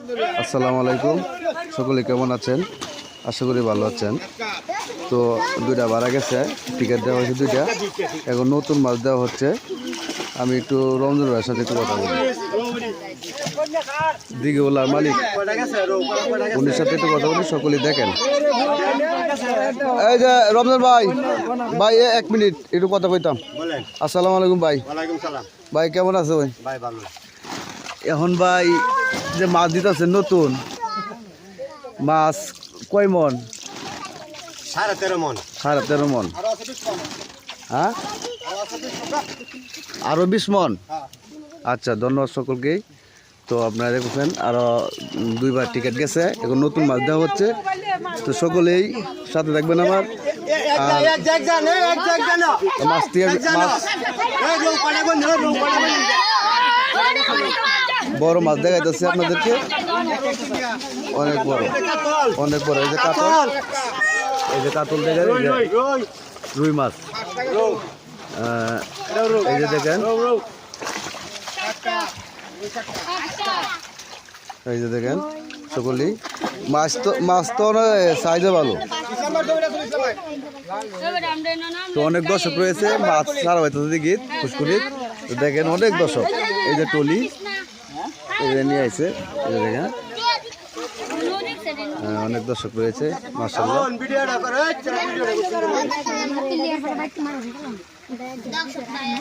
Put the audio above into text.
আসসালামু আলাইকুম, সকলে কেমন আছেন? আশা করি ভালো আছেন। তো দুইটা ভাড়া গেছে, টিকিট দেওয়া হয়েছে দুইটা, এখন নতুন মাছ দেওয়া হচ্ছে। আমি একটু রমজান ভাইয়ের সাথে একটু কথা বলি। দিকে ওলার মালিক, উনির সাথে একটু কথা বলি, সকলেই দেখেন। এই যে রমজান ভাই, ভাই এক মিনিট একটু কথা কইতাম। আসসালামু আলাইকুম ভাই। ভাই কেমন আছে ভাই? এখন ভাই যে মাছ দিতেছে নতুন মাছ, কয় মন? 13.5 মন। 13.5 মন। হ্যাঁ, আরো 20 মন। আচ্ছা, ধন্যবাদ সকলকেই। তো আপনারা দেখছেন আরো দুইবার টিকিট গেছে, এখন নতুন মাছ দেওয়া হচ্ছে। তো সকলেই সাথে থাকবেন আমার। মাছ বড় মাছ দেখাইতেছে আপনাদেরকে, অনেক বড়, অনেক বড়। এই যে কাতল, এই যে কাতল দেখেন, রুই মাছ, এই যে দেখেন, এই যে দেখেন সকলেই মাছ তো সাইজে ভালো। তো অনেক দর্শক রয়েছে, মাছ সারা হইতেছে দেখি পুষ্করিত। তো দেখেন অনেক দর্শক, এই যে টলি এই যে নিয়ে আইছে, এই যে দেখেন অনেক দর্শক রয়েছে মাশাআল্লাহ।